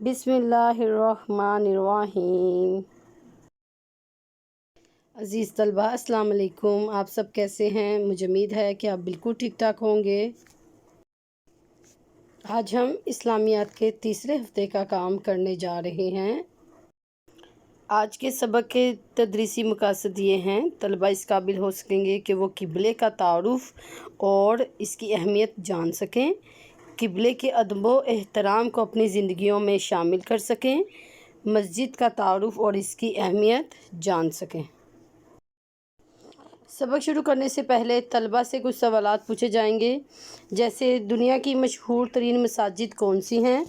बिस्मिल्लाहिर्रहमानिर्रहीम। अज़ीज़ तलबा, अस्सलाम वालेकुम। आप सब कैसे हैं? मुझे उम्मीद है कि आप बिल्कुल ठीक ठाक होंगे। आज हम इस्लामियात के तीसरे हफ्ते का काम करने जा रहे हैं। आज के सबक के तदरीसी मकासद ये हैं, तलबा इस काबिल हो सकेंगे कि वो किबले का तारुफ़ और इसकी अहमियत जान सकें, किबले के अदब व एहतराम को अपनी ज़िंदगियों में शामिल कर सकें, मस्जिद का तारुफ़ और इसकी अहमियत जान सकें। सबक शुरू करने से पहले तलबा से कुछ सवालात पूछे जाएंगे, जैसे दुनिया की मशहूर तरीन मसाजिद कौन सी हैं,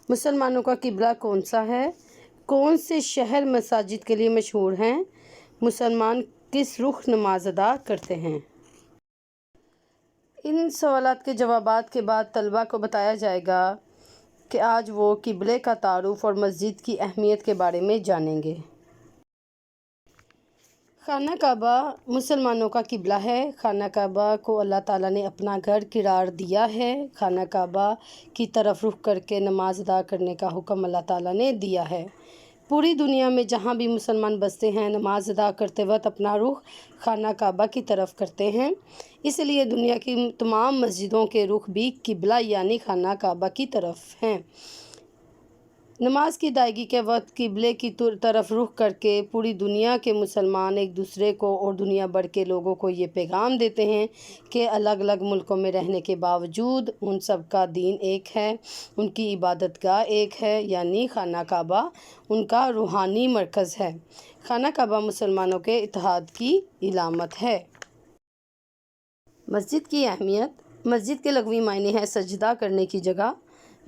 मुसलमानों का किबला कौन सा है, कौन से शहर मसाजिद के लिए मशहूर हैं, मुसलमान किस रुख नमाज अदा करते हैं। इन सवालात के जवाबात के बाद तलबा को बताया जाएगा कि आज वो किबले का तारुफ़ और मस्जिद की अहमियत के बारे में जानेंगे। खाना काबा मुसलमानों का किबला है। खाना काबा को अल्लाह ताला ने अपना घर करार दिया है। खाना काबा की तरफ रुख करके नमाज अदा करने का हुक्म अल्लाह ताला ने दिया है। पूरी दुनिया में जहाँ भी मुसलमान बसते हैं, नमाज अदा करते वक्त अपना रुख खाना काबा की तरफ करते हैं। इसलिए दुनिया की तमाम मस्जिदों के रुख भी किबला यानी खाना काबा की तरफ हैं। नमाज की अदायगी के वक्त किबले की तरफ रुख करके पूरी दुनिया के मुसलमान एक दूसरे को और दुनिया भर के लोगों को ये पैगाम देते हैं कि अलग अलग मुल्कों में रहने के बावजूद उन सब का दीन एक है, उनकी इबादत गाह एक है, यानी खाना काबा उनका रूहानी मरकज़ है। खाना काबा मुसलमानों के इत्तेहाद की इलामत है। मस्जिद की अहमियत। मस्जिद के लग़वी मायने है सजदा करने की जगह।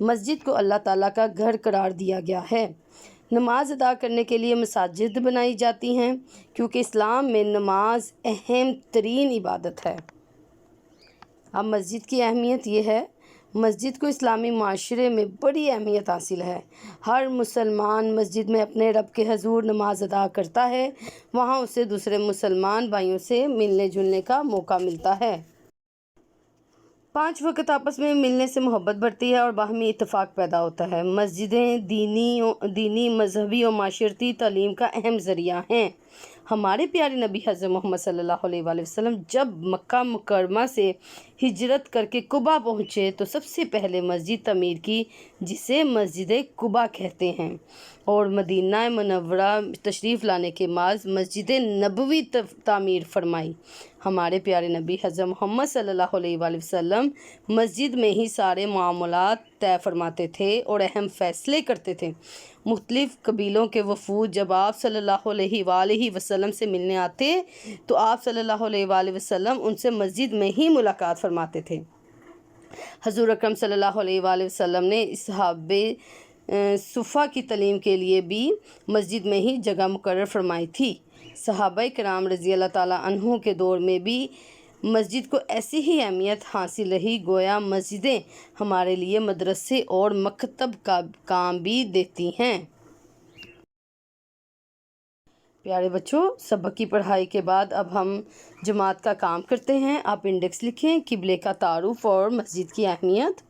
मस्जिद को अल्लाह ताला का घर करार दिया गया है। नमाज अदा करने के लिए मसाजिद बनाई जाती हैं, क्योंकि इस्लाम में नमाज अहम तरीन इबादत है। अब मस्जिद की अहमियत ये है, मस्जिद को इस्लामी माशरे में बड़ी अहमियत हासिल है। हर मुसलमान मस्जिद में अपने रब के हजूर नमाज अदा करता है। वहाँ उसे दूसरे मुसलमान भाइयों से मिलने जुलने का मौका मिलता है। 5 वक्त आपस में मिलने से मोहब्बत बढ़ती है और बाहमी इत्तेफाक पैदा होता है। मस्जिदें दीनी मजहबी और माशरती तालीम का अहम ज़रिया हैं। हमारे प्यारे नबी हज़रत मोहम्मद सल्लल्लाहु अलैहि वसल्लम जब मक्का मुकर्रमा से हिजरत करके कुबा पहुँचे तो सबसे पहले मस्जिद तमीर की, जिसे मस्जिद कुबा कहते हैं, और मदीना मुनव्वरा तशरीफ़ लाने के बाद मस्जिद नबवी तामीर फरमाई। हमारे प्यारे नबी हज़रत मोहम्मद सल्लल्लाहु अलैहि वसल्लम मस्जिद में ही सारे मामलात तय फरमाते थे और अहम फ़ैसले करते थे। मुख्तलिफ़ कबीलों के वफ़ूद जब आप सल्लल्लाहु अलैहि वसल्लम से मिलने आते तो आप सल्लल्लाहु अलैहि वसल्लम उनसे मस्जिद में ही मुलाकात फरमाते थे। हज़ूर अकरम सल्लल्लाहु अलैहि वसल्लम ने सहाबे सुफ़ा की तालीम के लिए भी मस्जिद में ही जगह मुकर्रर फरमाई थी। सहाबा कराम रज़ी अल्लाह ताला अन्हु के दौर में भी मस्जिद को ऐसी ही अहमियत हासिल रही, गोया मस्जिदें हमारे लिए मदरसे और मकतब का काम भी देती हैं। प्यारे बच्चों, सबक की पढ़ाई के बाद अब हम जमात का काम करते हैं। आप इंडेक्स लिखें, किबले का तारुफ़ और मस्जिद की अहमियत।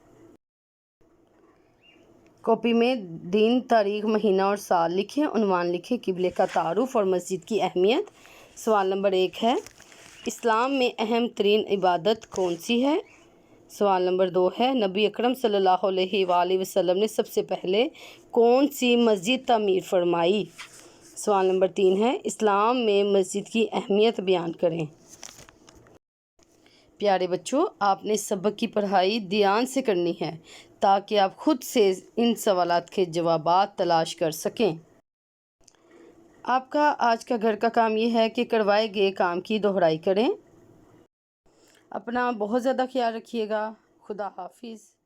कॉपी में दिन, तारीख़, महीना और साल लिखें। उन्वान लिखें, किबले का तारुफ़ और मस्जिद की अहमियत। सवाल नंबर 1 है, इस्लाम में अहम तरीन इबादत कौन सी है? सवाल नंबर 2 है, नबी अकरम सल्लल्लाहु अलैहि वसल्लम ने सबसे पहले कौन सी मस्जिद तामीर फरमाई? सवाल नंबर 3 है, इस्लाम में मस्जिद की अहमियत बयान करें। प्यारे बच्चों, आपने सबक की पढ़ाई ध्यान से करनी है ताकि आप खुद से इन सवालात के जवाबात तलाश कर सकें। आपका आज का घर का काम ये है कि करवाए गए काम की दोहराई करें। अपना बहुत ज़्यादा ख्याल रखिएगा। खुदा हाफिज़।